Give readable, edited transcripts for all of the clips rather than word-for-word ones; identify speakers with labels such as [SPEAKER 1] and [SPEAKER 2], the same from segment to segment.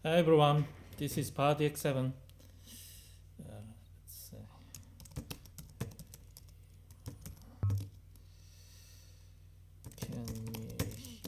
[SPEAKER 1] Hi everyone, this is Power DX7. Let's see. Can you hear me?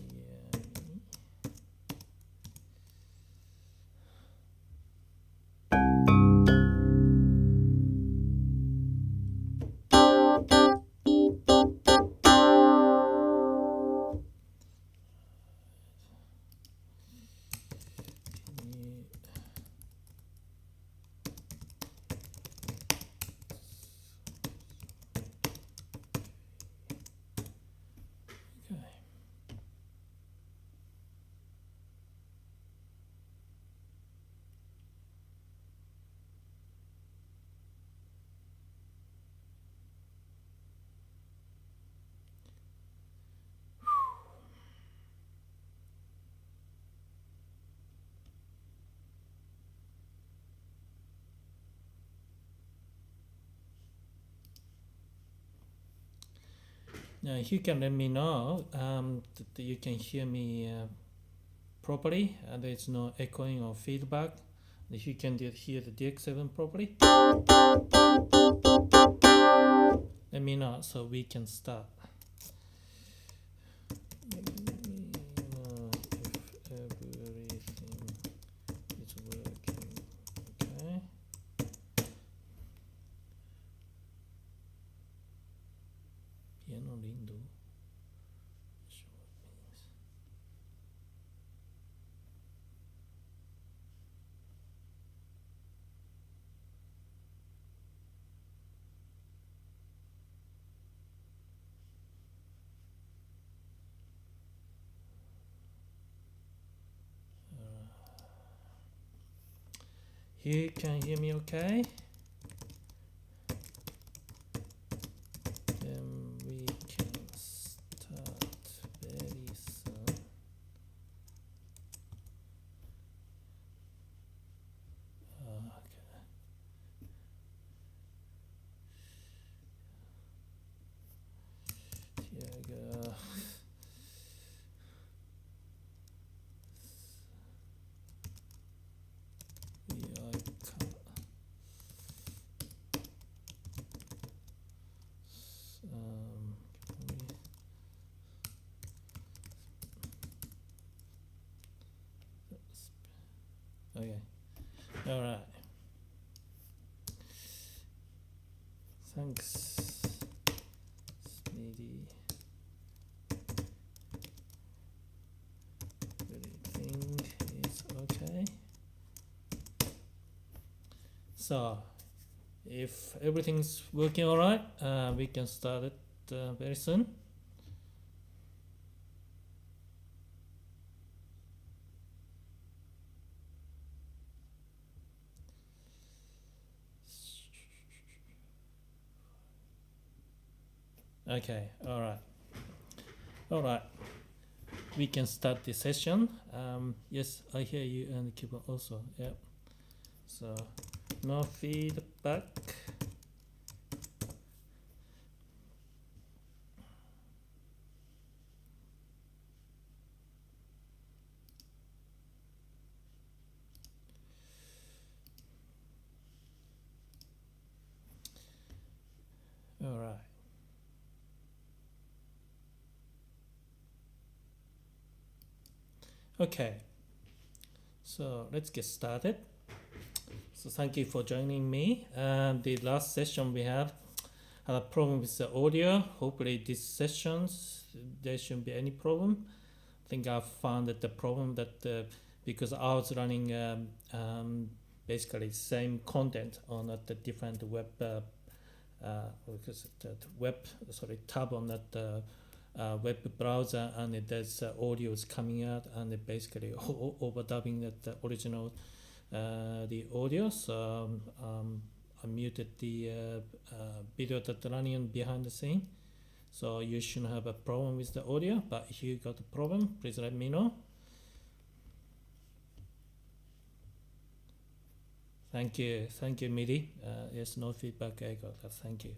[SPEAKER 1] Now, if you can let me know that you can hear me properly, and there's no echoing or feedback. If you can hear the DX7 properly, let me know so we can start. Let me know if everything is working. Okay. Piano lindo. You can hear me okay? Then we can start very soon. Okay. Here we go. Okay. All right. Thanks, Smitty. Everything is okay. So, if everything's working all right, we can start it very soon. Okay, all right. We can start the session. Yes, I hear you and the keyboard also. Yeah. So, no feedback. All right. Okay, so let's get started. So thank you for joining me. The last session we had a problem with the audio. Hopefully this sessions there shouldn't be any problem. I think I found that the problem that because I was running basically same content on the different web tab on that web browser, and there's audio is coming out, and it basically overdubbing that original the audio. So I muted the video that's running behind the scene. So you shouldn't have a problem with the audio, but if you got a problem, please let me know. Thank you, Midi. Yes, no feedback I got that. Thank you.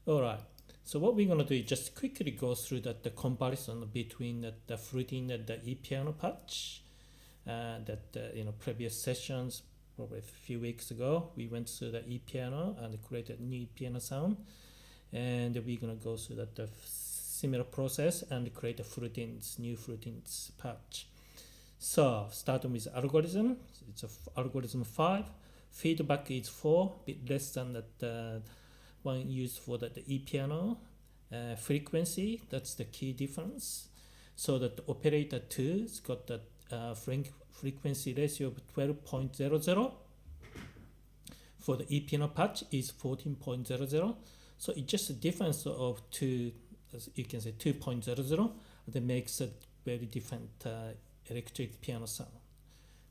[SPEAKER 1] All right. So what we're going to do is just quickly go through the comparison between the FullTines and the E.piano patch. previous sessions, probably a few weeks ago, we went through the E.piano and created a new E.piano sound. And we're going to go through that similar process and create a new FullTines patch. So starting with algorithm, it's algorithm 5. Feedback is 4, a bit less than that one used for the E.piano. Frequency, that's the key difference. So that the operator 2 has got that frequency ratio of 12.00. For the E.piano patch is 14.00. So it's just a difference of 2, as you can say 2.00, that makes a very different electric piano sound.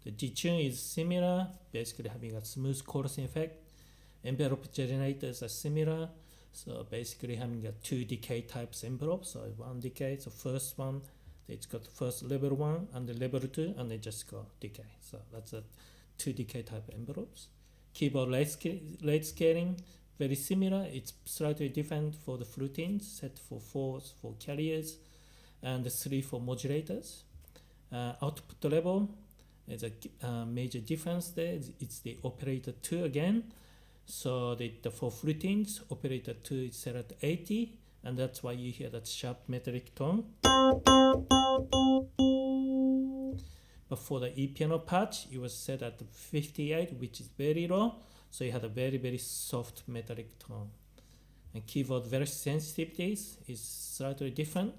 [SPEAKER 1] The detune is similar, basically having a smooth chorusing effect. Envelope generators are similar, so basically having a 2 decay types envelope. So 1 decay, so first one, it's got first level 1 and the level 2, and they just go decay. So that's a 2 decay type envelopes. Keyboard late scaling, very similar. It's slightly different for the FullTines, set for 4 for carriers and 3 for modulators. Output level is a major difference there. It's the operator 2 again. So for FullTines, operator 2 is set at 80, and that's why you hear that sharp metallic tone. But for the E.piano patch, it was set at 58, which is very low. So you had a very, very soft metallic tone. And keyboard very sensitivities is slightly different.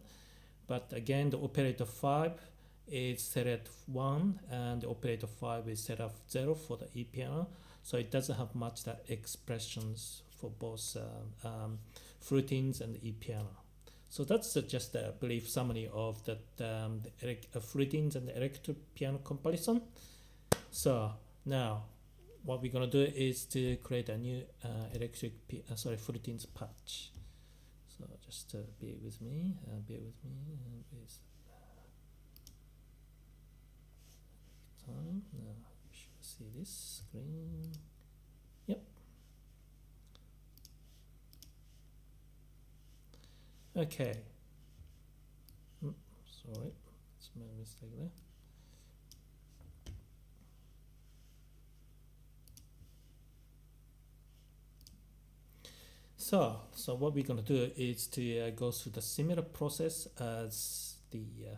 [SPEAKER 1] But again, the operator 5 is set at 1, and the operator 5 is set at 0 for the E.piano. So it doesn't have much that expressions for both FullTines and the E.piano. So that's just a brief summary of the FullTines and the electric piano comparison. So now what we're going to do is to create a new FullTines patch. So just bear with me. Time. Now you should see this screen. Yep. Okay. Sorry, it's my mistake there. So what we're going to do is to go through the similar process as the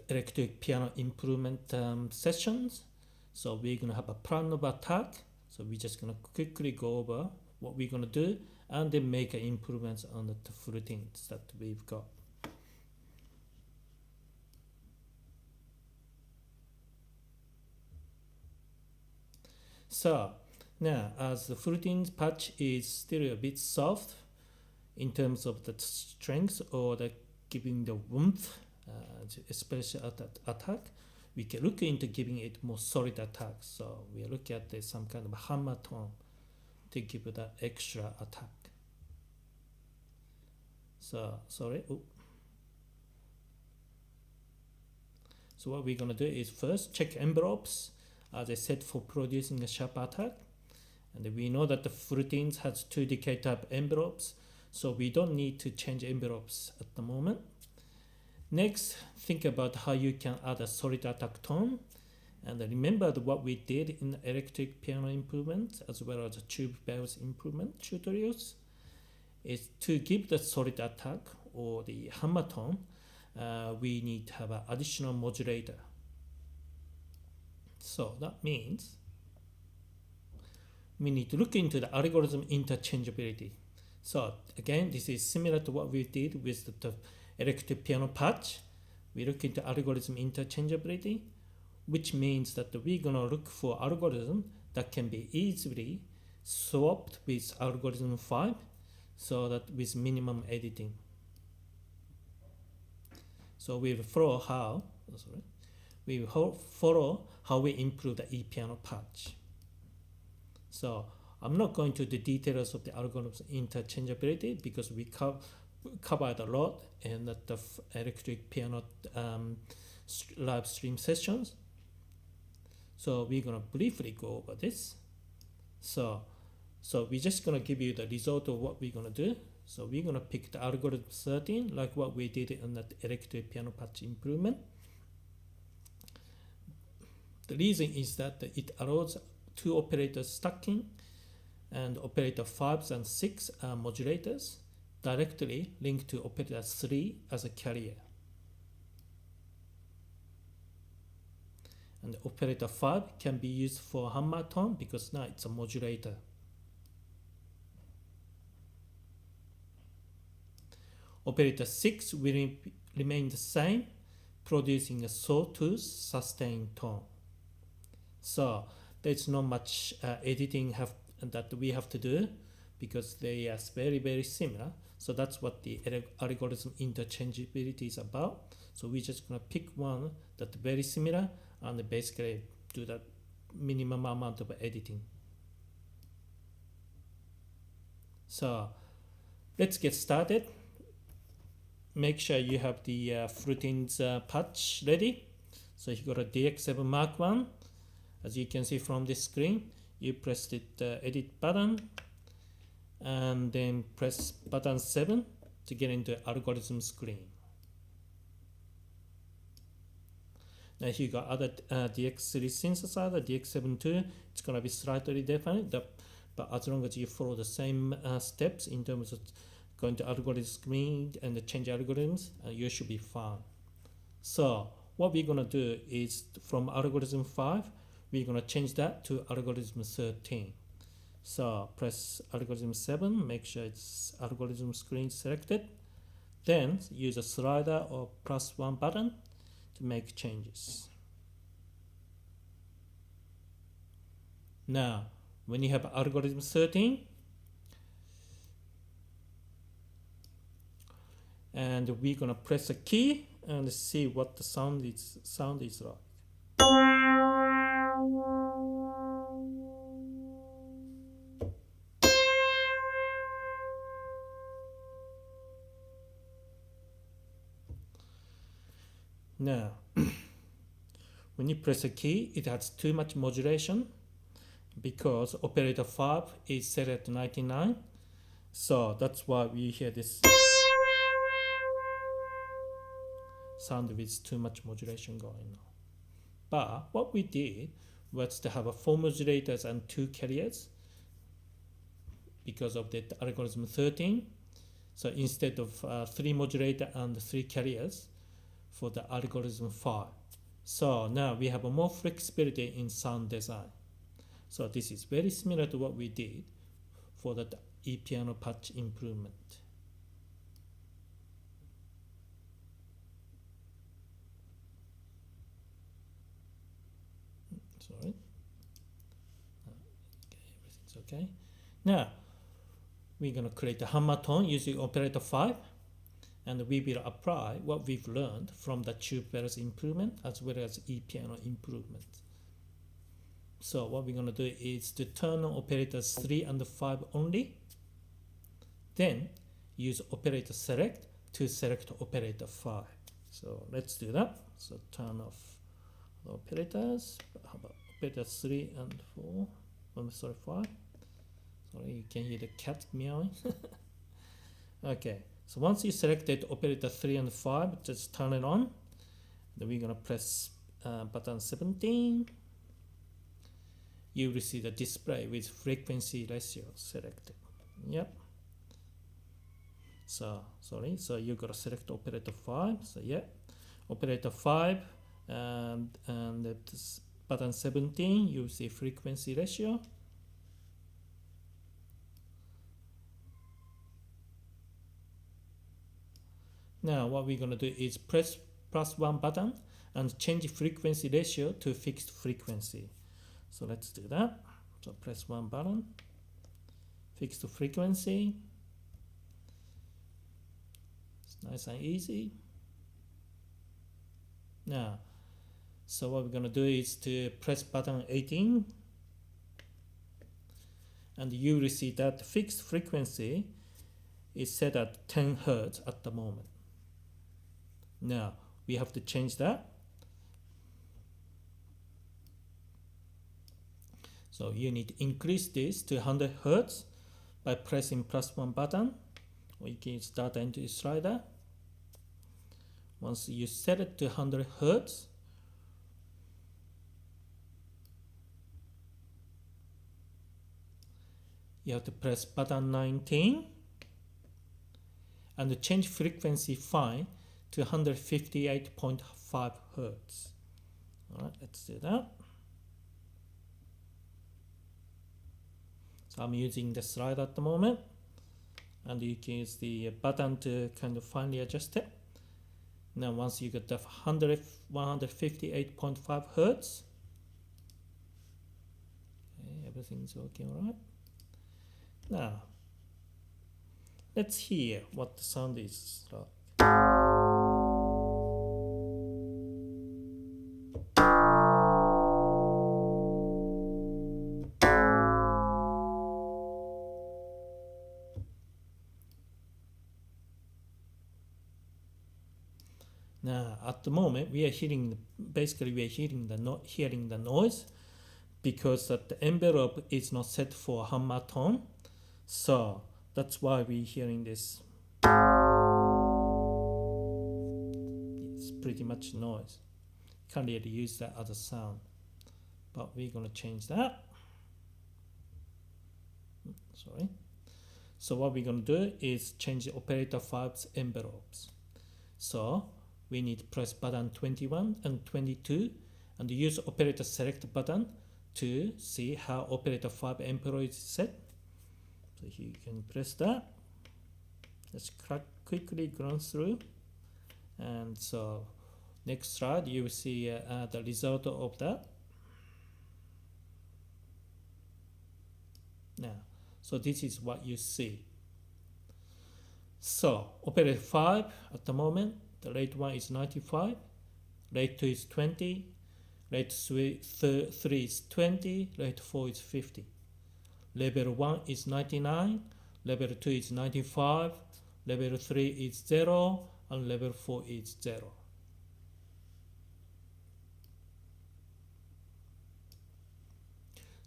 [SPEAKER 1] electric piano improvement sessions. So we're going to have a plan of attack. So we're just going to quickly go over what we're going to do and then make improvements on the FullTines that we've got. So now, as the FullTines patch is still a bit soft in terms of the strength or the giving the warmth, especially at that attack, we can look into giving it more solid attack. So we look at some kind of a hammer tone to give it that extra attack. So sorry. Ooh. So what we're gonna do is first check envelopes as I said for producing a sharp attack. And we know that the FullTines has 2 decay type envelopes, so we don't need to change envelopes at the moment. Next, think about how you can add a solid attack tone. And remember what we did in the electric piano improvement as well as the tube bells improvement tutorials is to give the solid attack or the hammer tone, we need to have an additional modulator. So that means we need to look into the algorithm interchangeability. So again, this is similar to what we did with the electric piano patch. We look into algorithm interchangeability, which means that we're going to look for algorithm that can be easily swapped with algorithm 5, so that with minimum editing. So we will follow how we improve the E.piano patch. So I'm not going to the details of the algorithms interchangeability because we covered a lot in the electric piano live stream sessions. So we're going to briefly go over this. So we're just going to give you the result of what we're going to do. So we're going to pick the algorithm 13 like what we did in the electric piano patch improvement. The reason is that it allows two operators stacking and operator 5 and 6 modulators directly linked to operator 3 as a carrier. And operator 5 can be used for hammer tone because now it's a modulator. Operator 6 will remain the same, producing a sawtooth sustained tone. So there's not much editing that we have to do because they are very, very similar. So that's what the algorithm interchangeability is about. So we're just going to pick one that's very similar and basically do that minimum amount of editing. So let's get started. Make sure you have the FullTines patch ready. So you got a DX7 Mark 1. As you can see from this screen, you press the edit button and then press button 7 to get into algorithm screen. Now here you got other DX3 synthesizer, DX7 too. It's going to be slightly different, but as long as you follow the same steps in terms of going to algorithm screen and change algorithms, you should be fine. So what we're going to do is from algorithm 5, we're going to change that to algorithm 13. So press algorithm 7, make sure it's algorithm screen selected. Then use a slider or +1 button to make changes. Now, when you have algorithm 13, and we're gonna press a key and see what the sound is like. Now, when you press a key, it has too much modulation because operator 5 is set at 99. So that's why we hear this sound with too much modulation going on. But what we did was to have 4 modulators and 2 carriers because of the algorithm 13. So instead of 3 modulator and 3 carriers for the algorithm 5. So now we have more flexibility in sound design. So this is very similar to what we did for the E.piano patch improvement. Sorry. Okay, everything's okay. Now we're going to create a hammer tone using operator 5. And we will apply what we've learned from the tube bells improvement as well as E.piano improvement. So what we're going to do is to turn on operators 3 and 5 only. Then use operator select to select operator 5. So let's do that. So turn off the operators. How about operators 3 and 4? Sorry, 5. Sorry, you can hear the cat meowing. Okay. So once you selected operator 3 and 5, just turn it on. Then we're going to press button 17. You will see the display with frequency ratio selected. Yep. So you got to select operator 5. So yeah, operator 5 and this button 17. You see frequency ratio. Now what we're going to do is press +1 button and change frequency ratio to fixed frequency. So let's do that. So press 1 button, fixed frequency. It's nice and easy. Now, so what we're going to do is to press button 18 and you will see that fixed frequency is set at 10 Hz at the moment. Now we have to change that. So you need to increase this to 100 Hz by pressing +1 button, or you can use data entry slider. Once you set it to 100 Hz, you have to press button 19 and change frequency fine to 158.5 Hertz. Alright, let's do that. So I'm using the slide at the moment, and you can use the button to kind of finely adjust it. Now once you get the 158.5 Hertz, okay, everything's working alright. Now let's hear what the sound is like. Now, at the moment, we are hearing the noise because that the envelope is not set for hammer tone. So that's why we're hearing this. It's pretty much noise. Can't really use that as a sound, but we're gonna change that. Sorry. So what we're gonna do is change the operator 5's envelopes. So we need to press button 21 and 22 and use operator select button to see how operator 5 envelope is set. So you can press that. Let's quickly run through. And so next slide you will see the result of that. Now, so this is what you see. So operator 5 at the moment, the rate 1 is 95, rate 2 is 20, rate 3 is 20, rate 4 is 50. Level 1 is 99, level 2 is 95, level 3 is 0, and level 4 is 0.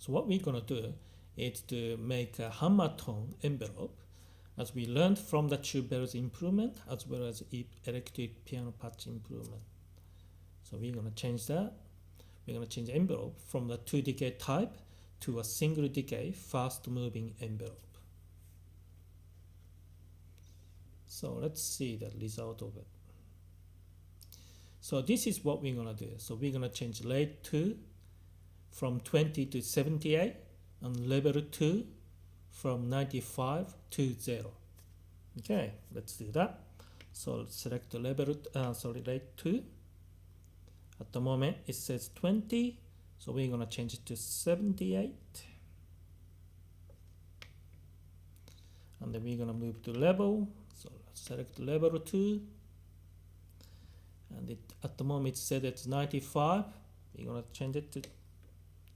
[SPEAKER 1] So what we're going to do is to make a hammer tone envelope, as we learned from the tube bells improvement as well as electric piano patch improvement. So we're going to change that. We're going to change the envelope from the 2 decay type to a single decay fast moving envelope. So let's see the result of it. So this is what we're going to do. So we're going to change rate 2 from 20 to 78 and level 2 from 95 to 0. Okay, let's do that. So let's select the rate 2. At the moment it says 20, so we're going to change it to 78. And then we're going to move to level. So let's select level 2. And at the moment it said it's 95. We're going to change it to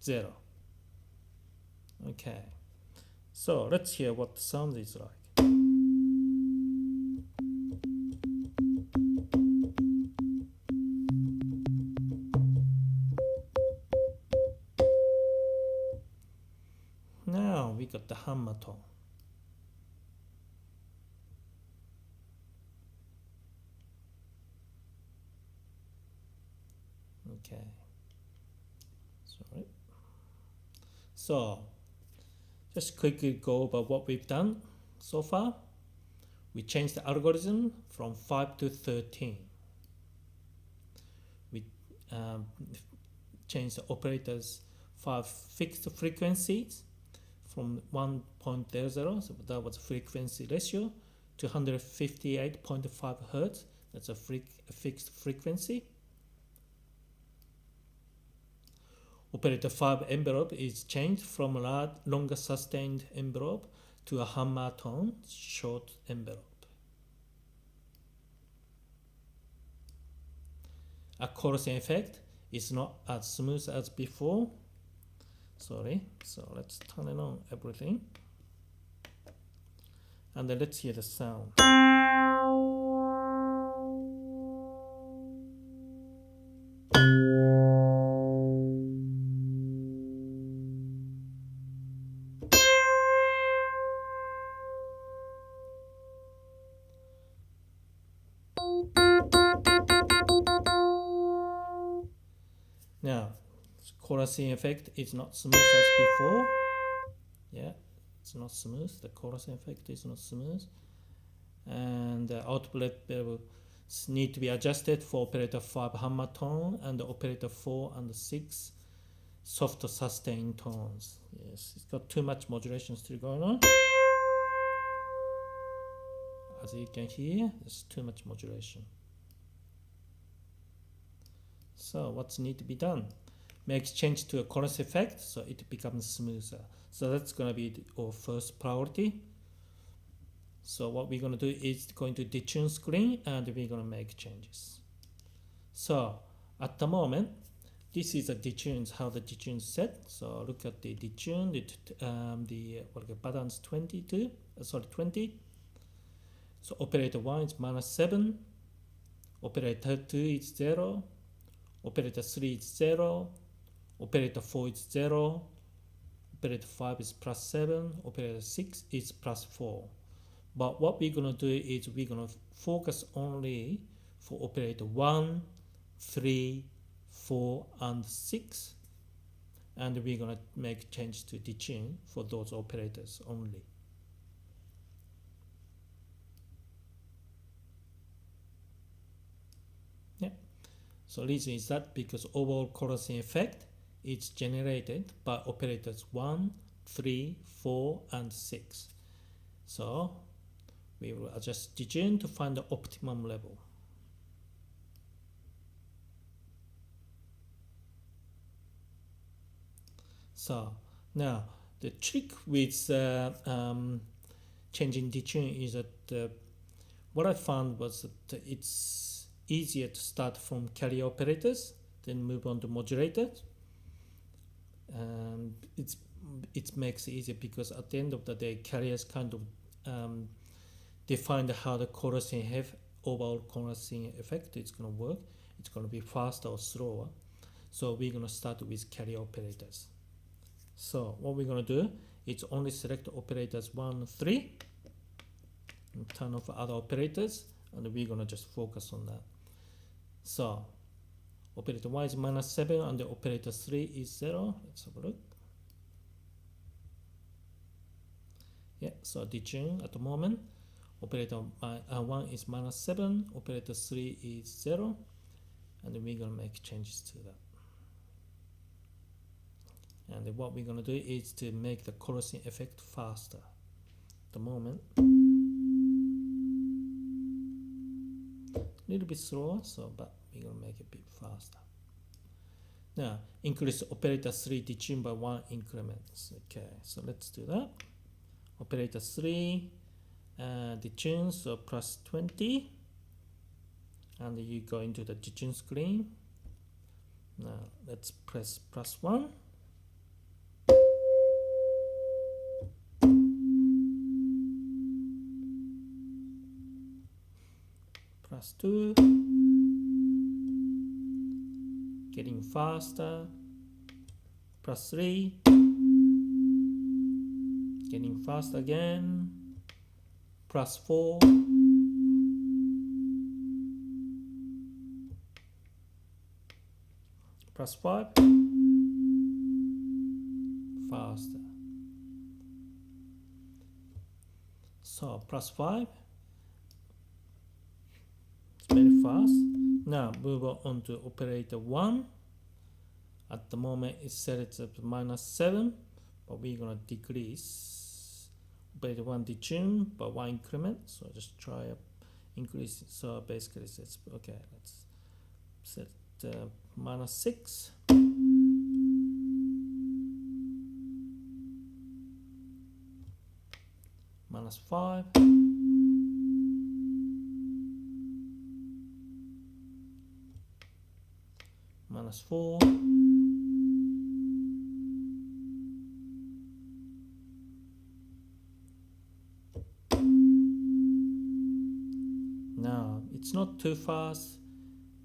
[SPEAKER 1] 0. Okay. So let's hear what the sound is like. Now we got the hammer tone. Okay. Sorry. So just quickly go over what we've done so far. We changed the algorithm from 5 to 13. We changed the operators 5 fixed frequencies from 1.00, so that was frequency ratio, to 158.5 Hertz. That's a fixed frequency. Operator 5 envelope is changed from a longer sustained envelope to a hammer tone short envelope. A chorusing effect is not as smooth as before. Sorry, so let's turn it on everything. And then let's hear the sound. Now, chorusing effect is not smooth as before. Yeah, it's not smooth. The chorus effect is not smooth. And the output levels need to be adjusted for operator 5 hammer tone and the operator 4 and 6 soft sustain tones. Yes, it's got too much modulation still going on. As you can hear, there's too much modulation. So what's need to be done? Make change to a chorus effect so it becomes smoother. So that's going to be our first priority. So what we're going to do is going to detune screen and we're going to make changes. So at the moment, this is a detune, how the detune set. So look at the detune, the buttons 20. So operator 1 is -7, operator 2 is 0, operator 3 is 0, operator 4 is 0, operator 5 is +7, operator 6 is +4. But what we're going to do is we're going to focus only for operator 1, 3, 4, and 6. And we're going to make change to detune for those operators only. Yeah. So reason is that because overall chorusing effect is generated by operators 1, 3, 4, and 6. So we will adjust detune to find the optimum level. So now the trick with changing detune is that what I found was that it's easier to start from carrier operators, then move on to modulators. It makes it easier because at the end of the day, carriers kind of define how the chorusing overall chorusing effect is going to work. It's going to be faster or slower. So we're going to start with carrier operators. So what we're going to do is only select operators 1, 3, and turn off other operators, and we're going to just focus on that. So operator 1 is -7 and the operator 3 is 0. Let's have a look. Yeah, so detune at the moment. Operator 1 is -7, operator 3 is 0, and then we're going to make changes to that. And then what we're going to do is to make the chorusing effect faster. At the moment, a little bit slower, but we're going to make it a bit faster. Now, increase operator 3 detune by 1 increments. Okay, so let's do that. Operator 3 detune, so +20. And you go into the detune screen. Now, let's press +1. +2, getting faster, +3, getting fast again, +4, +5, faster. So +5. Very fast. Now move on to operator 1. At the moment it's set at -7, but we're gonna decrease operator 1 detune by 1 increment. So just try increase. So basically it's okay. Let's set -6. -5. -4, now it's not too fast,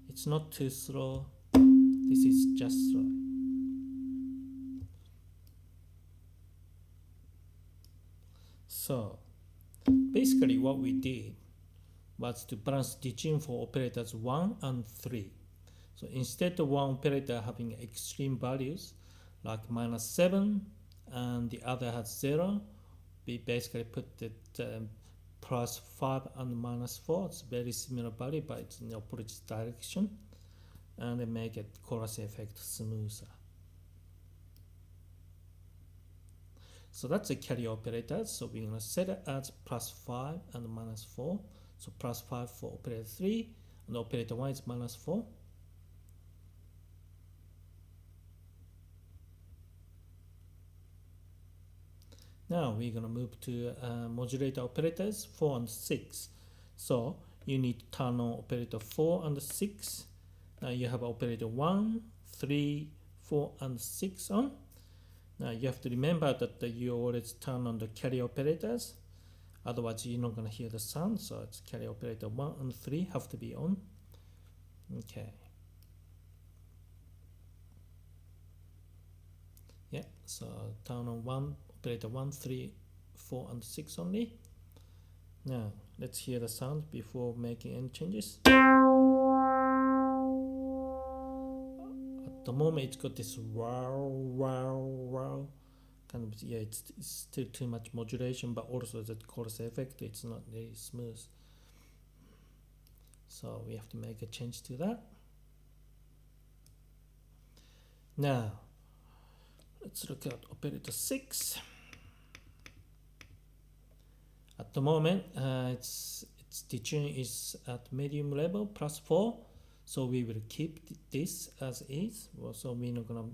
[SPEAKER 1] it's not too slow, this is just slow. So basically what we did was to balance detune for operators 1 and 3. So instead of one operator having extreme values like -7 and the other has 0, we basically put it plus 5 and minus 4. It's very similar value, but it's in the opposite direction, and then make it chorus effect smoother. So that's a carry operator. So we're going to set it as plus 5 and minus 4. So plus 5 for operator 3, and operator 1 is minus 4. Now we're going to move to modulator operators 4 and 6. So you need to turn on operator 4 and 6. Now you have operator 1, 3, 4 and 6 on. Now you have to remember that you always turn on the carry operators, otherwise you're not going to hear the sound. So it's carry operator 1 and 3 have to be on. Okay. Yeah, so turn on operator 1, 3, 4 and 6 only. Now let's hear the sound before making any changes. At the moment it's got this wow kind of, yeah, it's still too much modulation, but also the chorus effect, it's not very smooth. So we have to make a change to that. Now let's look at operator 6. At the moment its detune is at medium level plus 4. So we will keep this as is. So we're not going to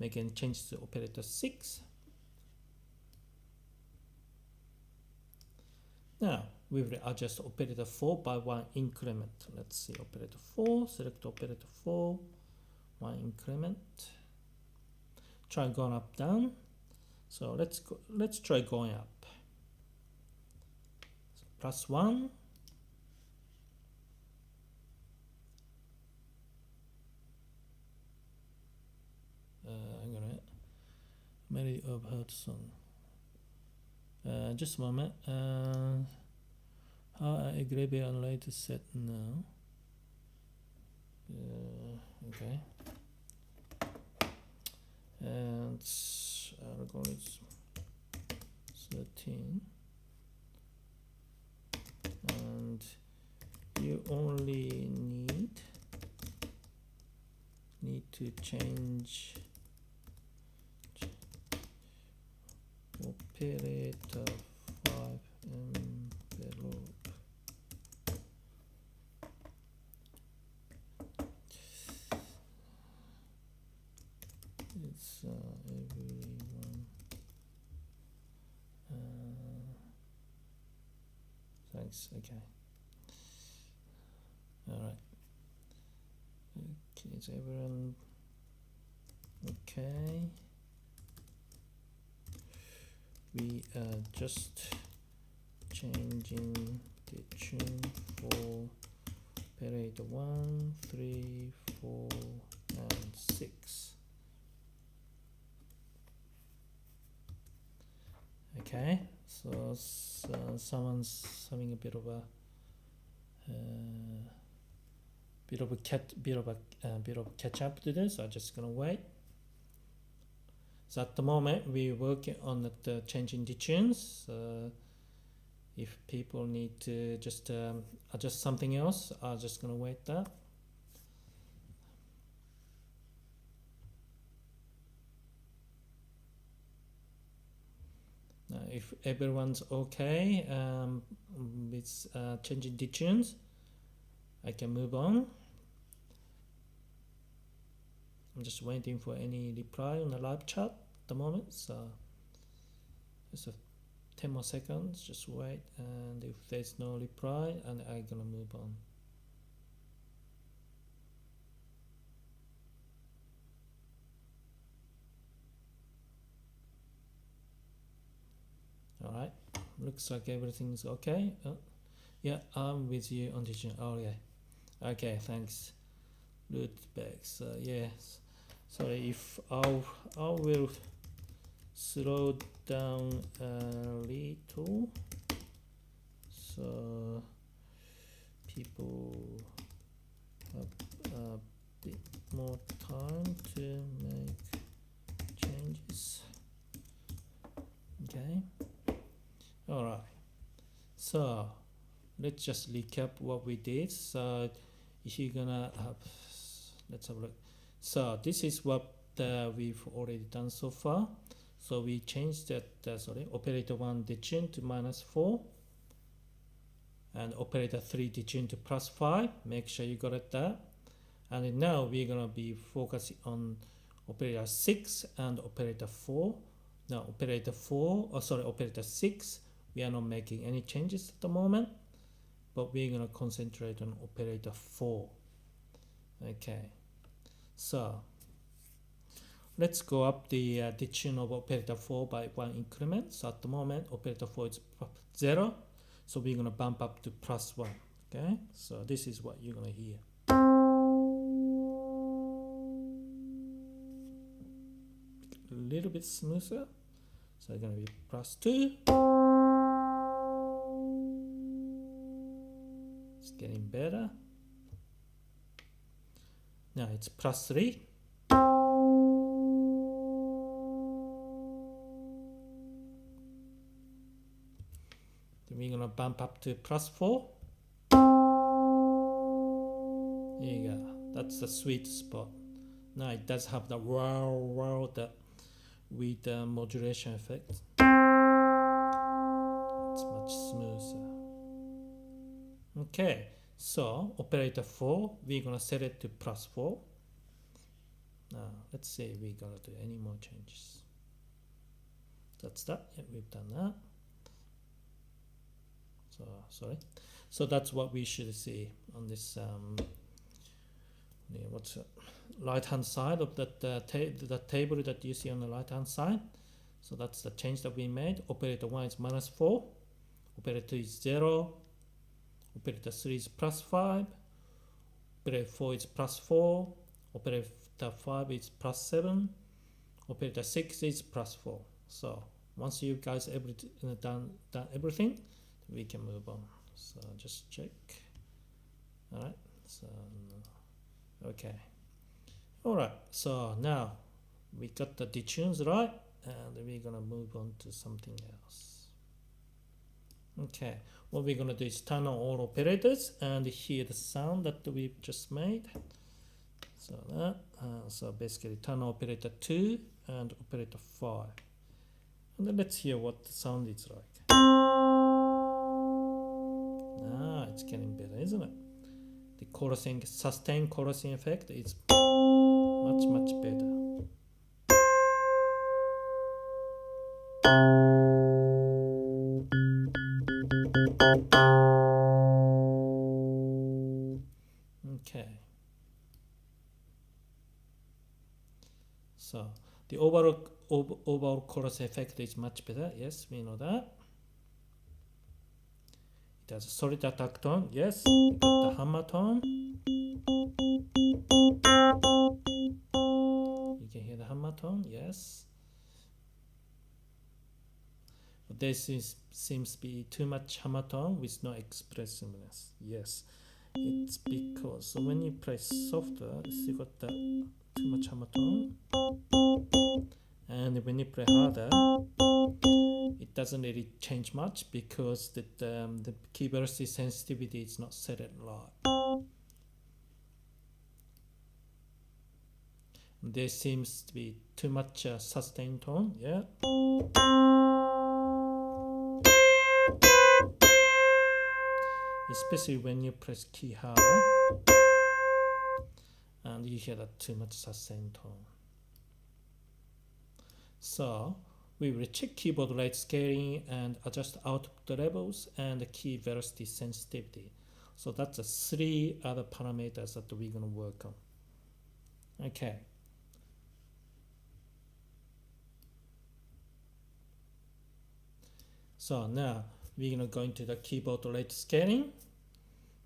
[SPEAKER 1] make any changes to operator 6. Now we will adjust operator 4 by 1 increment. Let's see, operator 4, select operator 4, 1 increment. Try going up, down. So let's try going up. So plus 1. I'm gonna Melody of Heart song. Just a moment. How I agree on later set now. Okay. And algorithm 13. And you only need to change operator 5 envelope. It's everyone. Thanks. Okay. All right. Okay, is everyone okay? We are just changing the tune for operator 1, 3, 4, and 6. Okay, so someone's having a bit of catch up to this. I'm just gonna wait. So at the moment we're working on the changing the tunes. If people need to just adjust something else, I'm just gonna wait that. Now if everyone's okay with changing the tunes, I can move on. I'm just waiting for any reply on the live chat at the moment, so just 10 more seconds, just wait, and if there's no reply, and I'm gonna move on. Alright, looks like everything's okay. Yeah, I'm with you on the channel. Oh yeah, okay, thanks. Ludbeck. So yes, sorry if I will slow down a little so people have a bit more time to make changes. Okay. Alright, so let's just recap what we did. So if you're gonna have, let's have a look. So this is what we've already done so far. So we changed that, operator 1 detune to -4 and operator 3 detune to +5. Make sure you got it there. And then now we're gonna be focusing on operator 6 and operator 4. Now operator 6, we are not making any changes at the moment, but we're gonna concentrate on operator 4. Okay, so let's go up the detune of operator 4 by 1 increment. So at the moment operator 4 is 0, so we're gonna bump up to +1. Okay, so this is what you're gonna hear. A little bit smoother, so it's gonna be +2. It's getting better. Now it's +3. Then we're gonna bump up to +4. There you go. That's the sweet spot. Now it does have the wow with the modulation effect. It's much smoother. Okay, so operator 4, we're gonna set it to +4. Now let's see if we're gonna do any more changes. That's that. Yeah, we've done that. So sorry. So that's what we should see on this what's it? Right hand side of that the table that you see on the right hand side. So that's the change that we made. Operator 1 is -4, operator 2 is 0, operator 3 is +5, operator 4 is +4, operator 5 is +7, operator 6 is +4. So once you guys done everything, we can move on. So just check. Alright, so okay. Alright, so now we got the detunes right, and we're gonna move on to something else. Okay, what we're gonna do is turn on all operators and hear the sound that we've just made. So that, so basically turn on operator 2 and operator 5. And then let's hear what the sound is like. Ah, it's getting better, isn't it? The chorusing, sustained chorusing effect is much better. Okay. So the overall chorus effect is much better. Yes, we know that. It has a solid attack tone. Yes, we got the hammer tone. You can hear the hammer tone. Yes. But there seems to be too much hammer tone with no expressiveness. Yes, it's because so when you play softer, you got that too much hammer tone, and when you play harder, it doesn't really change much because the key velocity sensitivity is not set at right. There seems to be too much sustained tone. Yeah. Especially when you press key harder and you hear that too much sustained tone. So we will check keyboard rate scaling and adjust output levels and the key velocity sensitivity. So that's the 3 other parameters that we're going to work on. Okay. So now we're going to go into the keyboard rate scaling.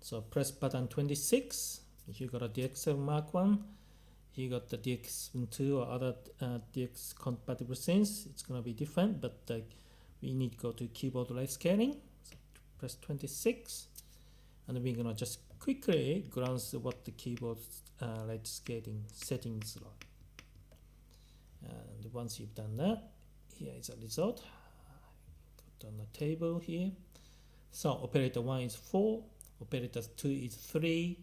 [SPEAKER 1] So press button 26. If you got a DX7 Mark 1, you got the DX7 2 or other DX compatible synths, it's going to be different, but we need to go to keyboard rate scaling. So press 26, and we're going to just quickly glance at what the keyboard rate scaling settings are like. And once you've done that, here is a result. on the table here. So operator 1 is 4, operator 2 is 3,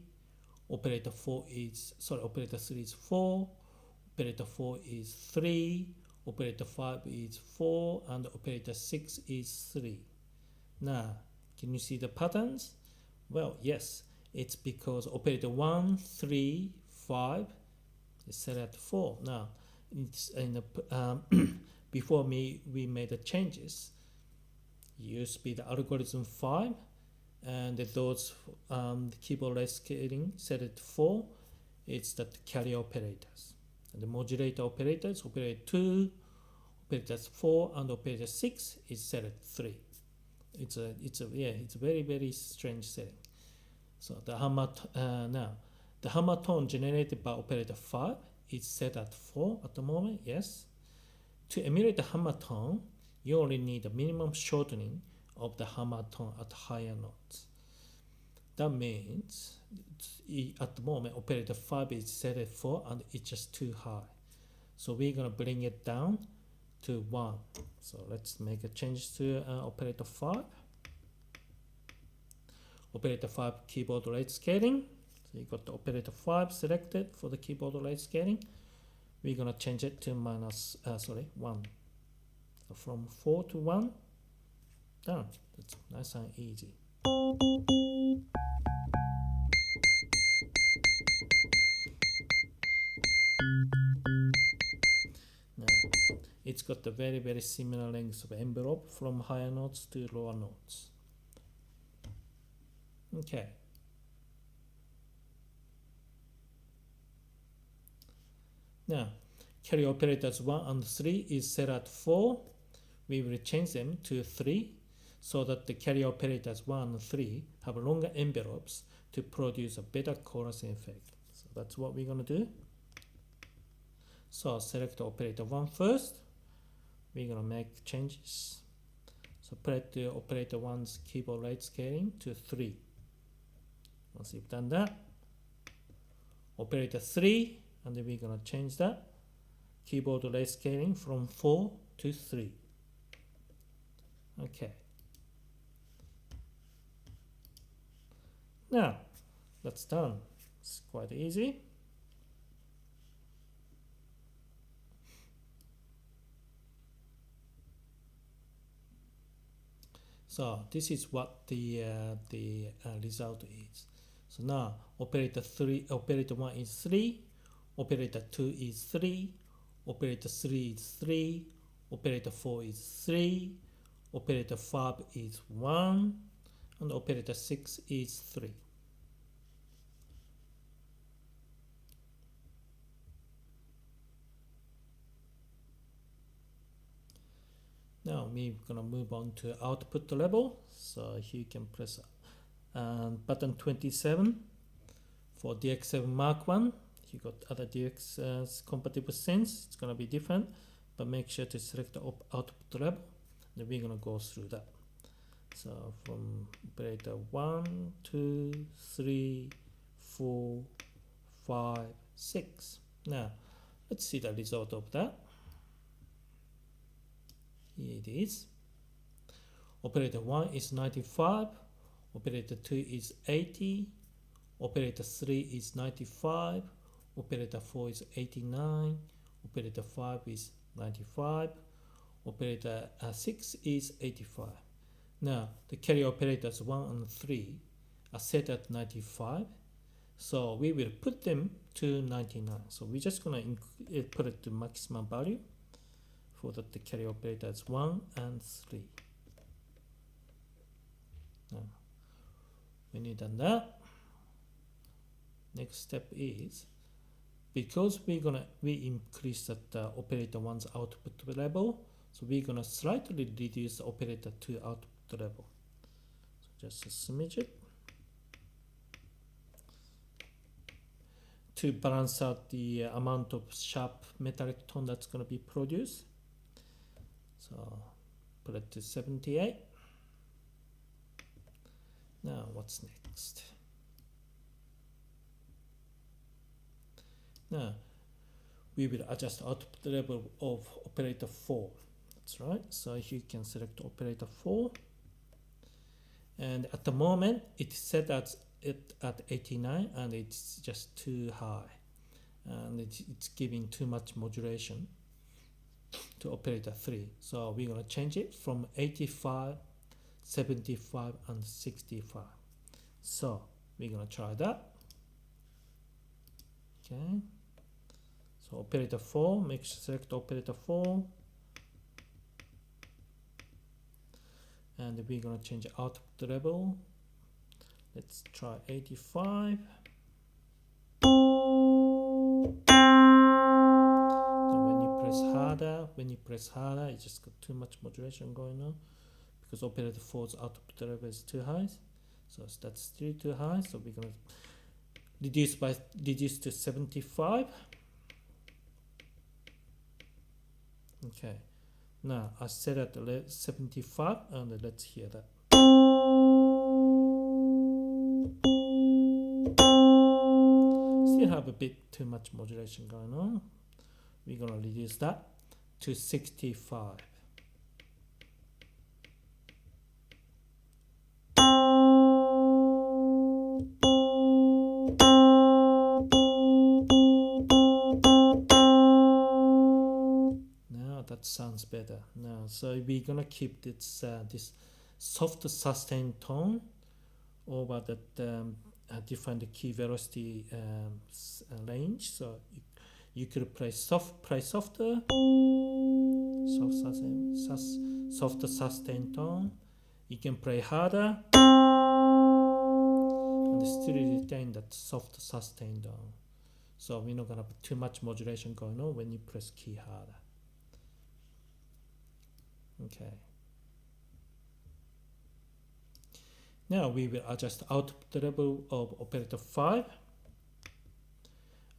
[SPEAKER 1] operator 3 is 4, operator 4 is 3, operator 5 is 4, and operator 6 is 3. Now, can you see the patterns? Well, yes, it's because operator 1, 3, 5 is set at 4. Now, it's in the, before we made the changes, it used to be the algorithm 5, and those keyboard rate scaling set at 4. It's the carrier operators. And the modulator operators, operator 2, operator 4, and operator 6 is set at 3. It's a very, very strange setting. So the hammer the hammer tone generated by operator 5 is set at 4 at the moment, yes. To emulate the hammer tone, you only need a minimum shortening of the hammer tone at higher notes. That means at the moment operator 5 is set at 4 and it's just too high. So we're going to bring it down to 1. So let's make a change to operator 5. Operator 5 keyboard rate scaling. So you got the operator 5 selected for the keyboard rate scaling. We're going to change it to 1. So from 4 to 1, done. That's nice and easy. Now, it's got the very, very similar lengths of envelope from higher notes to lower notes. Okay. Now, carrier operators 1 and 3 is set at 4. We will change them to 3 so that the carrier operators 1 and 3 have longer envelopes to produce a better chorus effect. So that's what we're going to do. So select operator 1 first. We're going to make changes. So put the operator 1's keyboard rate scaling to 3. Once you've done that, operator 3, and then we're going to change that keyboard rate scaling from 4 to 3. Okay. Now, that's done. It's quite easy. So this is what the result is. So now operator 1 is 3, operator 2 is 3, operator 3 is 3, operator 4 is 3, operator 5 is 1, and operator 6 is 3. Now we're going to move on to output level. So here you can press button 27 for DX7 Mark 1. You got other DX compatible synths. It's going to be different, but make sure to select the output level. Then we're going to go through that. So from operator 1, 2, 3, 4, 5, 6. Now let's see the result of that. Here it is. Operator 1 is 95, operator 2 is 80, operator 3 is 95, operator 4 is 89, operator 5 is 95, operator 6 is 85. Now the carrier operators 1 and 3 are set at 95, so we will put them to 99. So we're just going to put it to maximum value for the carrier operators 1 and 3. Now, when you've done that, next step is, because we increase that operator 1's output level, so we're gonna slightly reduce the operator 2 output level. So just a smidget to balance out the amount of sharp metallic tone that's gonna be produced. So put it to 78. Now what's next? Now we will adjust output level of operator 4. That's right. So you can select operator 4. And at the moment, it's set at 89 and it's just too high. And it's giving too much modulation to operator 3. So we're going to change it from 85, 75 and 65. So we're going to try that. Okay. So operator 4, select operator 4. And we're going to change output level. Let's try 85. When you press harder, it just got too much modulation going on because operator 4's output level is too high. So that's still too high. So we're going to reduce to 75. Okay. Now I set at 75 and let's hear that. Still have a bit too much modulation going on. We're going to reduce that to 65. Now that sounds better. Now, so we're going to keep this soft sustained tone over that different key velocity range. So you could play softer, softer sustained tone. You can play harder and still retain that soft sustained tone. So we're not gonna have too much modulation going on when you press key harder. Okay. Now we will adjust output level of operator 5. At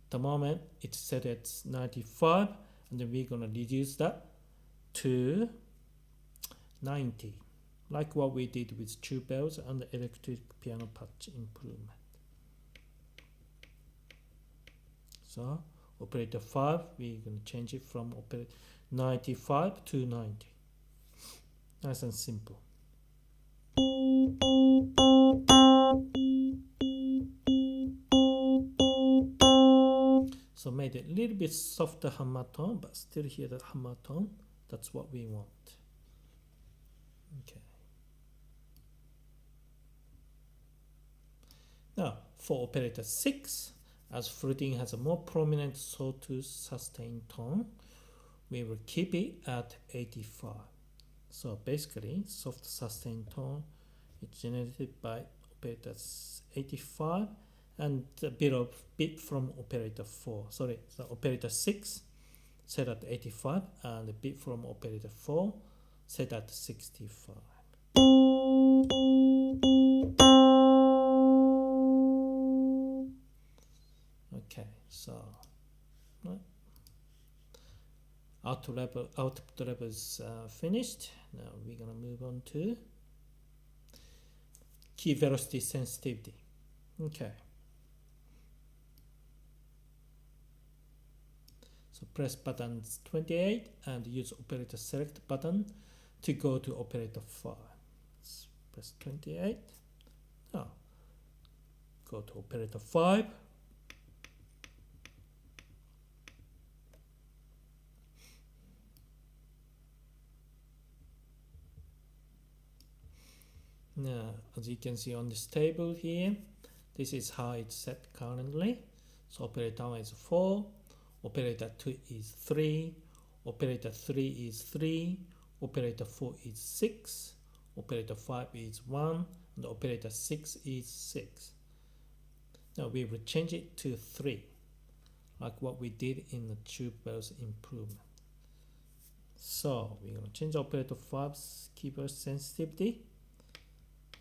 [SPEAKER 1] the moment it's set at 95 and then we're going to reduce that to 90, like what we did with tube bells and the electric piano patch improvement. So operator 5, we're going to change it from 95 to 90. Nice and simple. So made it a little bit softer hammer tone, but still hear the hammer tone. That's what we want. Okay. Now for operator 6, as fluting has a more prominent sawtooth sustained tone, we will keep it at 85. So basically, soft sustained tone is generated by operator 85 and a bit from operator 4. Sorry, so operator 6 set at 85 and a bit from operator 4 set at 65. Okay, so right. Output level is finished. Now we're gonna move on to key velocity sensitivity. Okay. So press button 28 and use operator select button to go to operator 5. Let's press 28. Now go to operator 5. Now, as you can see on this table here, this is how it's set currently. So operator 1 is 4, operator 2 is 3, operator 3 is 3, operator 4 is 6, operator 5 is 1, and operator 6 is 6. Now we will change it to 3, like what we did in the tube bells improvement. So we're going to change operator 5's keyboard sensitivity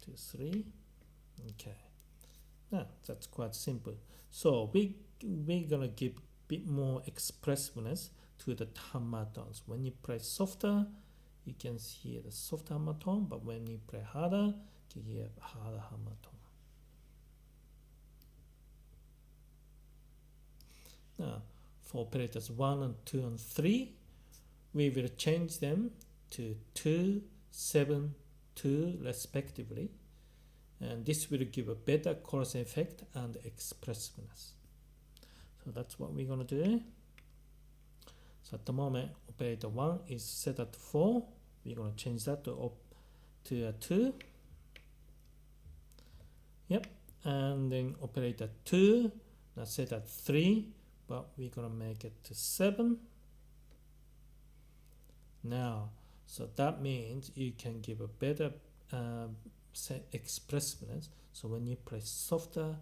[SPEAKER 1] to 3. Okay, now that's quite simple. So we're gonna give a bit more expressiveness to the hammer tones. When you play softer, you can hear the soft hammer tone, but when you play harder, you can hear a harder hammer tone. Now for operators 1 and 2 and 3, we will change them to 2, 7, 2 respectively, and this will give a better chorus effect and expressiveness. So that's what we're going to do. So at the moment operator 1 is set at 4. We're going to change that to a 2. Yep, and then operator 2 now set at 3, but we're going to make it to 7. Now, so that means you can give a better expressiveness. So when you play softer,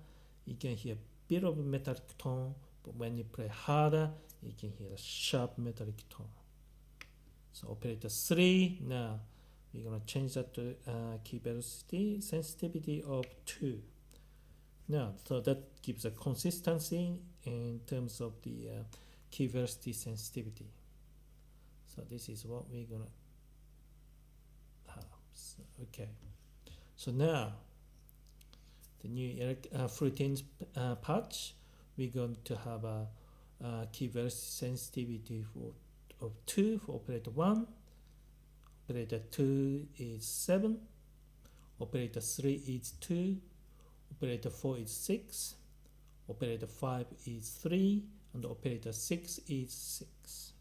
[SPEAKER 1] you can hear a bit of a metallic tone, but when you play harder, you can hear a sharp metallic tone. So operator 3, now we're going to change that to key velocity sensitivity of 2. Now, so that gives a consistency in terms of the key velocity sensitivity. So this is what we're going to have. So, okay. So now, the new FullTines patch, we're going to have a key velocity sensitivity of 2 for operator 1. Operator 2 is 7. Operator 3 is 2. Operator 4 is 6. Operator 5 is 3. And operator 6 is 6.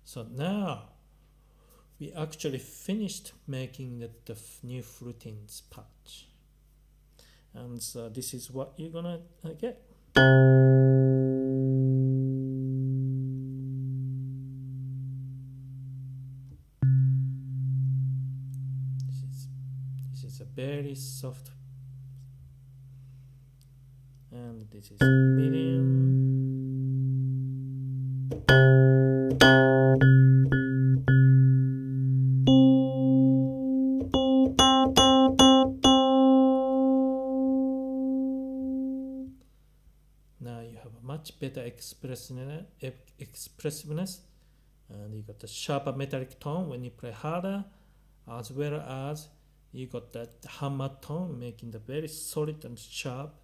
[SPEAKER 1] So now we actually finished making the new FullTines patch, and so this is what you're gonna get. This is a very soft, and this is medium. Now you have a much better expressiveness, and you got the sharper metallic tone when you play harder, as well as you got that hammer tone, making the very solid and sharp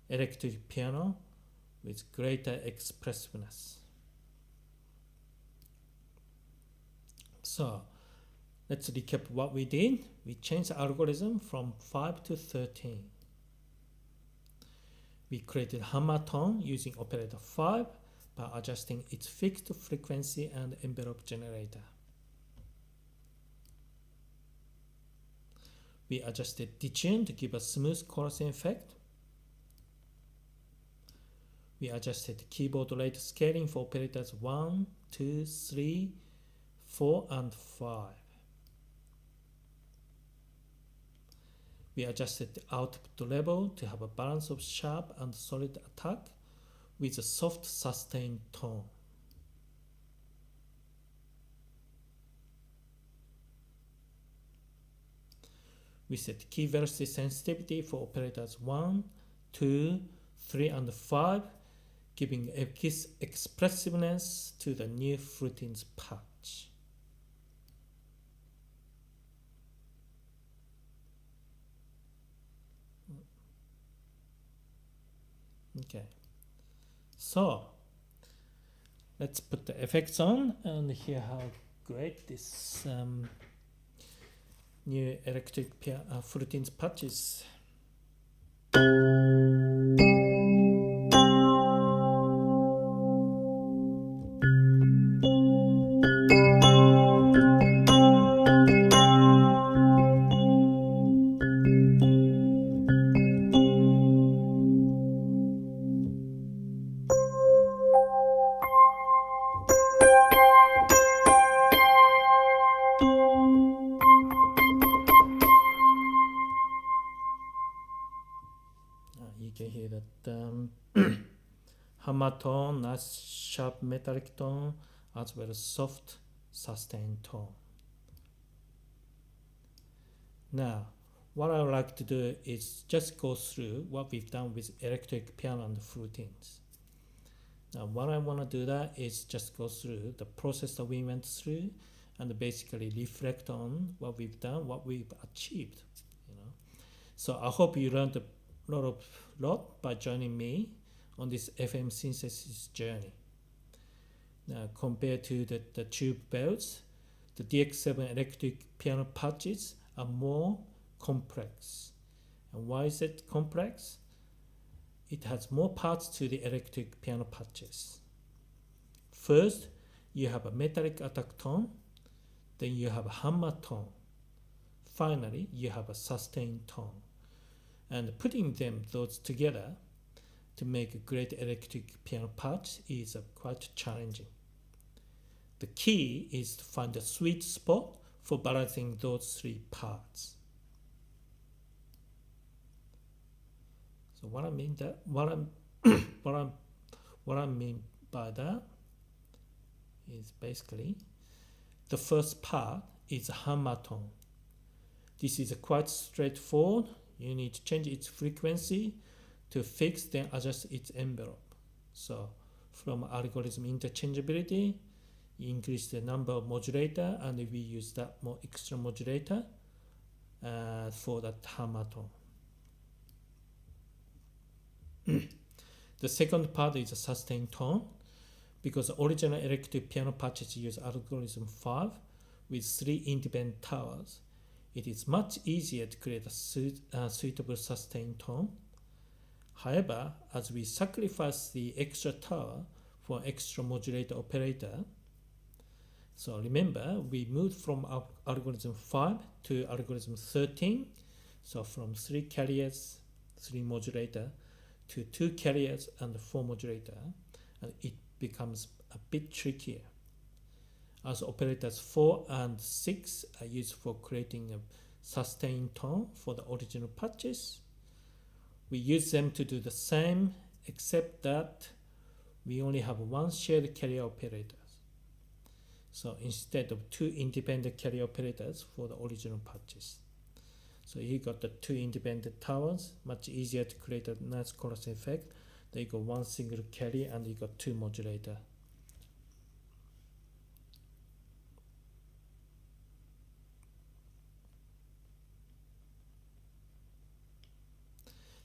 [SPEAKER 1] electric piano with greater expressiveness. So let's recap what we did. We changed the algorithm from 5 to 13. We created hammer tone using operator 5 by adjusting its fixed frequency and envelope generator. We adjusted detune to give a smooth chorus effect. We adjusted keyboard rate scaling for operators 1, 2, 3, 4, and 5. We adjusted the output level to have a balance of sharp and solid attack with a soft sustained tone. We set key velocity sensitivity for operators 1, 2, 3, and 5, giving expressiveness to the new FullTines patch. Okay, so let's put the effects on and hear how great this new electric FullTines patch is. You can hear that hammer tone, nice sharp metallic tone, as well as soft sustained tone. Now, what I would like to do is just go through what we've done with electric piano and FullTines. Now, what I want to do that is just go through the process that we went through and basically reflect on what we've done, what we've achieved. So I hope you learned a lot by joining me on this FM synthesis journey. Now, compared to the tube belts, the DX7 electric piano patches are more complex. And why is it complex? It has more parts to the electric piano patches. First, you have a metallic attack tone, then you have a hammer tone. Finally, you have a sustain tone. And putting those together to make a great electric piano patch is quite challenging. The key is to find a sweet spot for balancing those three parts. So what I mean by that is basically the first part is a hammer tone. This is quite straightforward. You need to change its frequency to fix then adjust its envelope. So from algorithm interchangeability, you increase the number of modulator and we use that more extra modulator for that hammer tone. The second part is a sustain tone. Because the original electric piano patches use algorithm 5 with 3 independent towers, it is much easier to create a suitable sustain tone. However, as we sacrifice the extra tower for extra modulator operator, so remember we moved from algorithm 5 to algorithm 13, so from 3 carriers, 3 modulator to 2 carriers and 4 modulator, and it becomes a bit trickier, as operators 4 and 6 are used for creating a sustain tone for the original patches. We use them to do the same, except that we only have one shared carrier operator. So instead of 2 independent carrier operators for the original patches. So you got the 2 independent towers, much easier to create a nice chorus effect. Then you got 1 single carrier and you got 2 modulator.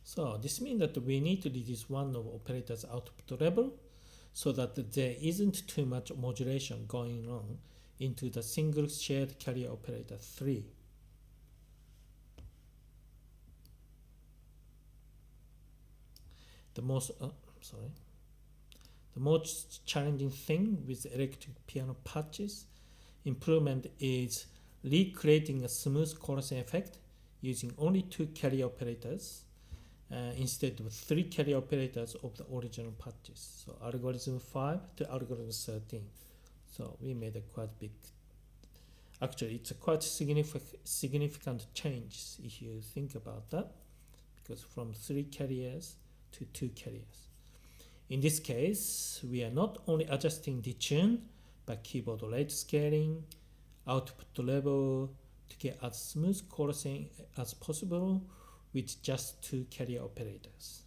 [SPEAKER 1] So this means that we need to reduce one of operator's output level so that there isn't too much modulation going on into the single shared carrier operator 3. The most challenging thing with electric piano patches improvement is recreating a smooth chorusing effect using only 2 carrier operators instead of 3 carrier operators of the original patches. So algorithm 5 to algorithm 13. So we made a quite big, actually it's a quite significant change if you think about that, because from 3 carriers to 2 carriers. In this case, we are not only adjusting the tune, but keyboard rate scaling, output level to get as smooth chorusing as possible with just 2 carrier operators.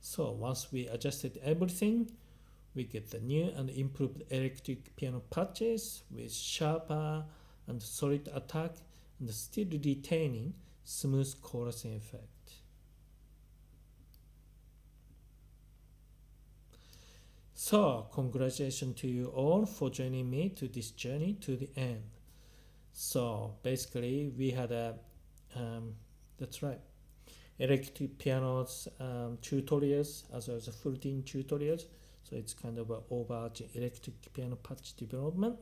[SPEAKER 1] So once we adjusted everything, we get the new and improved electric piano patches with sharper and solid attack and still retaining smooth chorusing effect. So congratulations to you all for joining me to this journey to the end. So basically we had that's right, electric pianos tutorials as well as FullTines tutorials. So it's kind of an overarching electric piano patch development.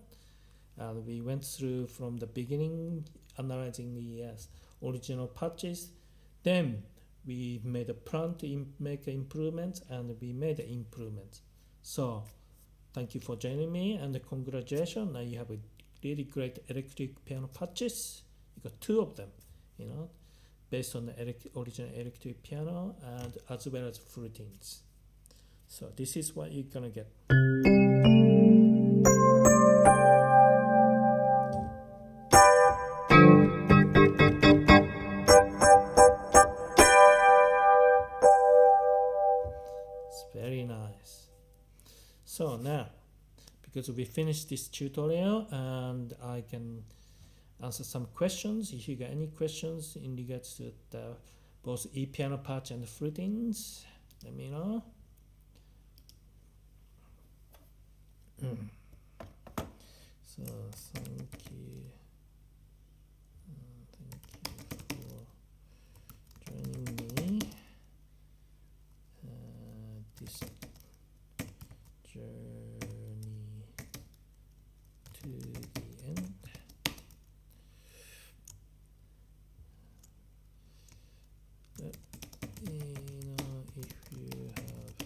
[SPEAKER 1] And we went through from the beginning, analyzing the original patches. Then we made a plan to make improvements, and we made the improvements. So thank you for joining me, and congratulations. Now you have a really great electric piano patches. You got 2 of them, based on the original electric piano and as well as FullTines. So this is what you're gonna get. It's very nice. because we finished this tutorial and I can answer some questions. If you got any questions in regards to both E.piano patch and the FullTines, let me know. So thank you for joining me this journey to the end. Let me know if you have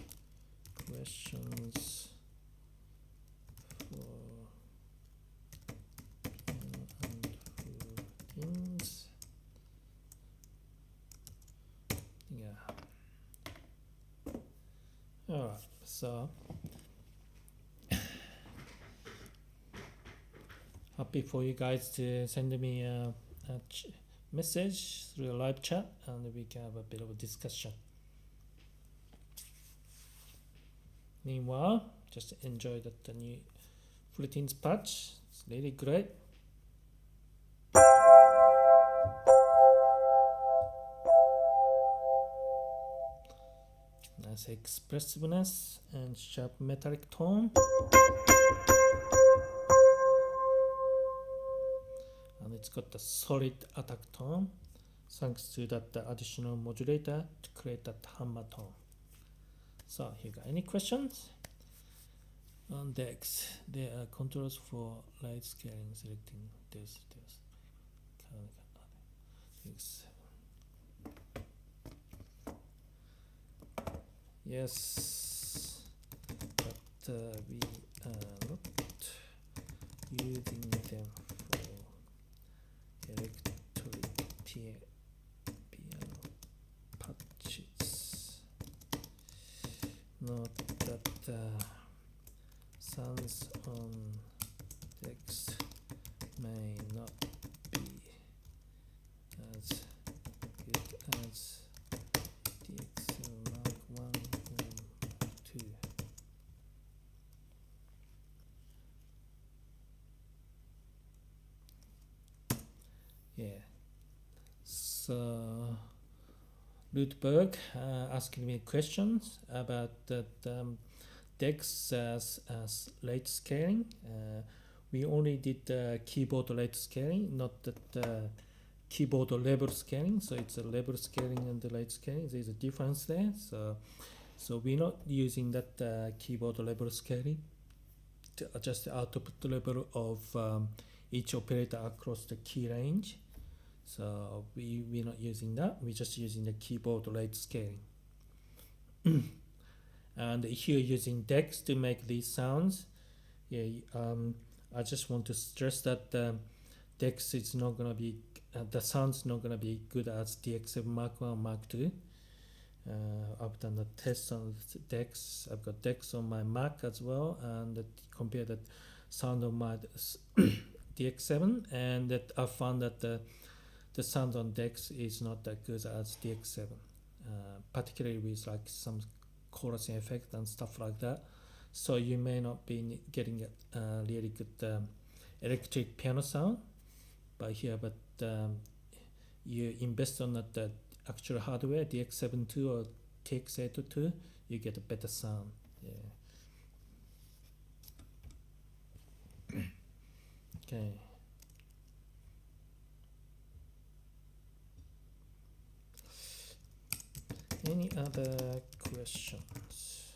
[SPEAKER 1] questions for things. Yeah. Alright, so happy for you guys to send me a message through a live chat and we can have a bit of a discussion. Meanwhile, just enjoy the new FullTines patch. It's really great. Nice expressiveness and sharp metallic tone. And it's got the solid attack tone thanks to that additional modulator to create that hammer tone. So, you got any questions? On DX, there are controls for light scaling, selecting this. Yes, but we are not using them for electric piano patches. Not that sounds on DX may not be as good as DX7 Mark 1 or 2. Yeah. So Ludberg asking me questions about that DX as rate scaling. We only did keyboard rate scaling, not that keyboard level scaling. So it's a level scaling and the rate scaling. There's a difference there. So we're not using that keyboard level scaling to adjust the output level of each operator across the key range. So we're not using that. We're just using the keyboard rate scaling. And if you're using DX to make these sounds, I just want to stress that DX is not going to be, the sound's not going to be good as DX7 Mark 1 or Mark 2. I've done the test on DX. I've got DX on my Mac as well, and compare the sound of my DX7, and that I found that the sound on DX is not that good as DX7, particularly with like some chorus effect and stuff like that. So you may not be getting a really good electric piano sound by here, but you invest on the actual hardware, DX7 or TX802, you get a better sound. Yeah. Okay. Any other questions?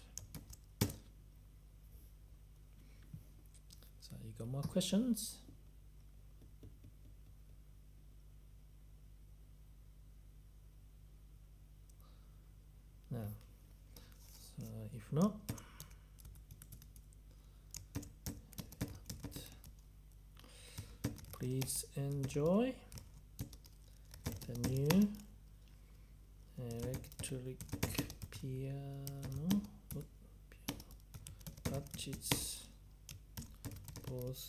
[SPEAKER 1] So you got more questions? No. So if not, please enjoy the new electric piano patches, both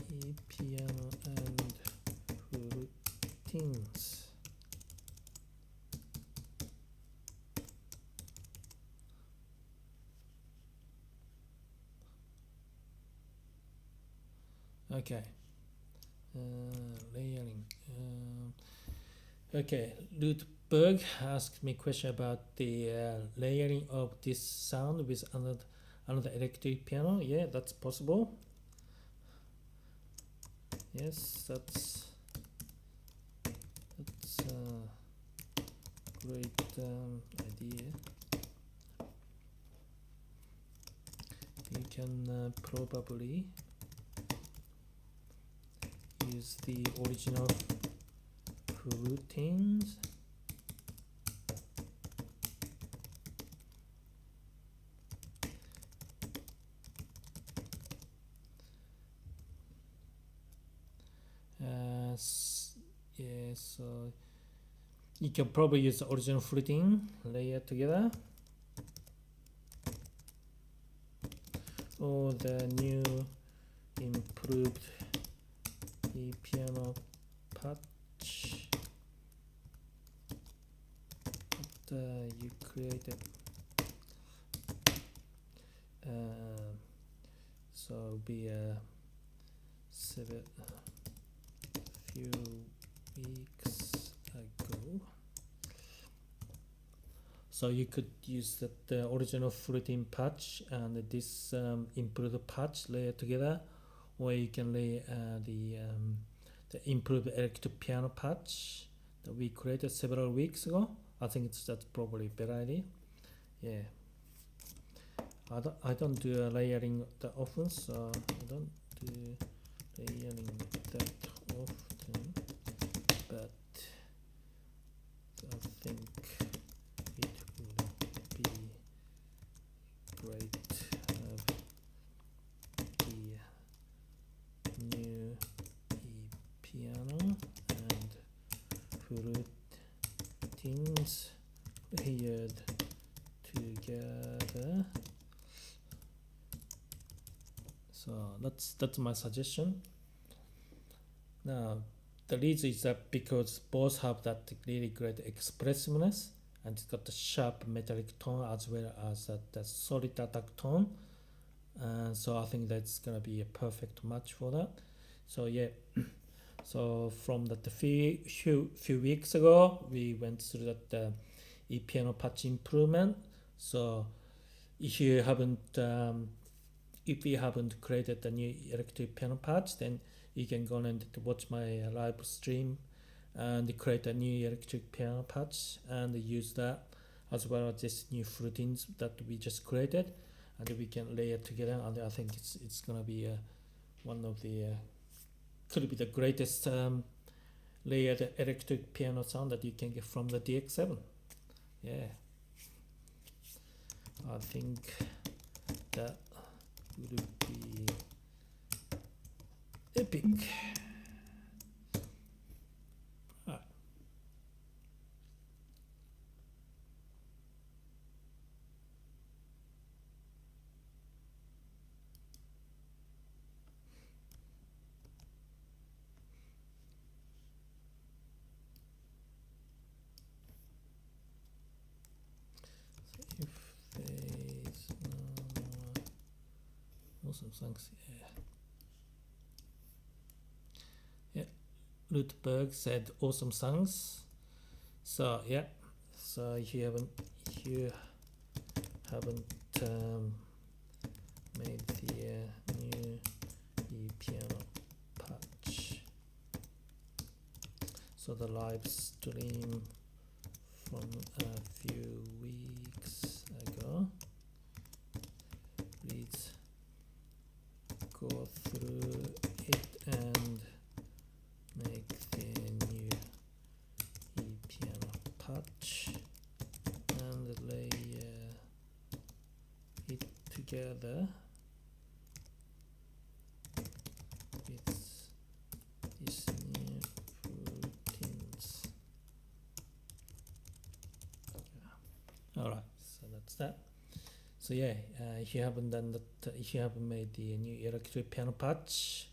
[SPEAKER 1] E.piano and FullTines. Okay. Layering. Okay, Ludberg asked me a question about the layering of this sound with another electric piano. Yeah, that's possible. Yes, that's a great idea. You can probably use the original FullTines. Yeah, so you can probably use the original FullTine layer together, or the new improved E.piano patch that you created. So it'll be a few weeks ago. So you could use the original FullTine patch and this improved patch layer together, or you can lay the improved electric piano patch that we created several weeks ago. I think that's probably a better idea. Yeah. I don't do layering that often, so I don't do layering that often, but I think it would be great to have the new E.piano and FullTines layered together. So that's my suggestion. Now the reason is that because both have that really great expressiveness, and it's got the sharp metallic tone as well as the solid attack tone, and so I think that's gonna be a perfect match for that. So yeah, so from that the few weeks ago we went through that E.piano patch improvement. So if you haven't created a new electric piano patch, then you can go and watch my live stream and create a new electric piano patch and use that as well as this new FullTines that we just created, and we can lay it together. And I think it's gonna be one of the could be the greatest layered electric piano sound that you can get from the DX7. Yeah, I think that would be epic. Right. So if there's awesome, thanks. Yeah. Ludberg said awesome songs. So yeah, so if you haven't made the new E.piano patch, so the live stream from a few weeks ago, please go through it and make the new E.piano patch and lay it together with this new FullTines. Alright, so that's that. So yeah, if you haven't done that, if you haven't made the new electric piano patch,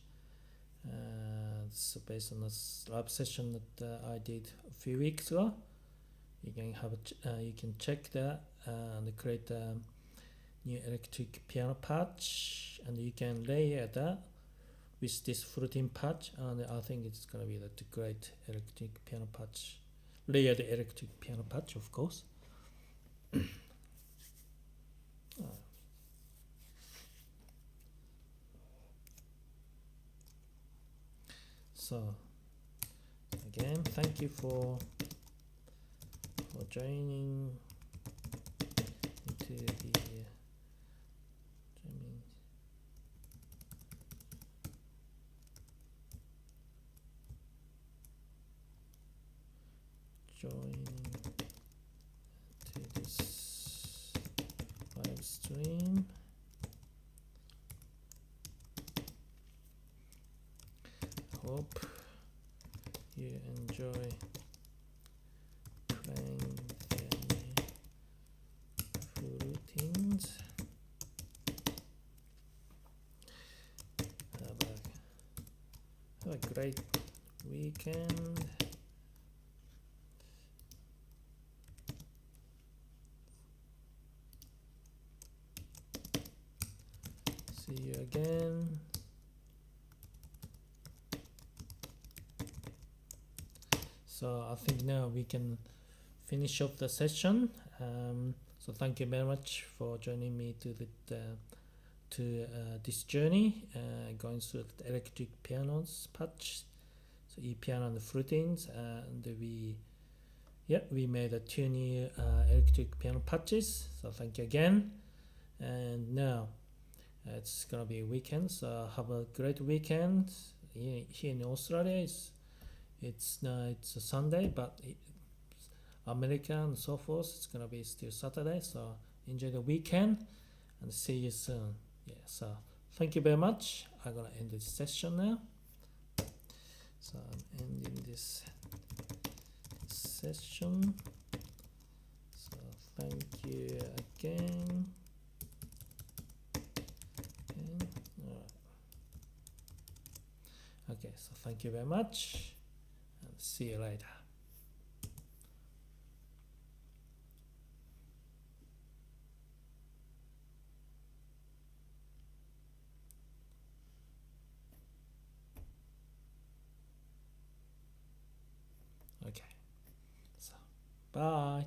[SPEAKER 1] so based on this live session that I did a few weeks ago, you can have you can check that and create new electric piano patch, and you can layer that with this FullTine patch, and I think it's gonna be the great electric piano patch, layered electric piano patch, of course. So again, thank you for joining into the joining to this live stream. Hope you enjoy playing the FullTines. Have a great weekend. See you again. So I think now we can finish up the session. So thank you very much for joining me to this journey, going through the electric pianos patch, so E.piano and the FullTines, and we made 2 new electric piano patches. So thank you again. And now it's gonna be a weekend, so have a great weekend. Here in Australia, it's a Sunday, but America and so forth, it's gonna be still Saturday. So enjoy the weekend and see you soon. Yeah, so thank you very much. I'm gonna end this session now. So I'm ending this session. So thank you again. Alright. Okay, so thank you very much and see you later. Okay, so bye.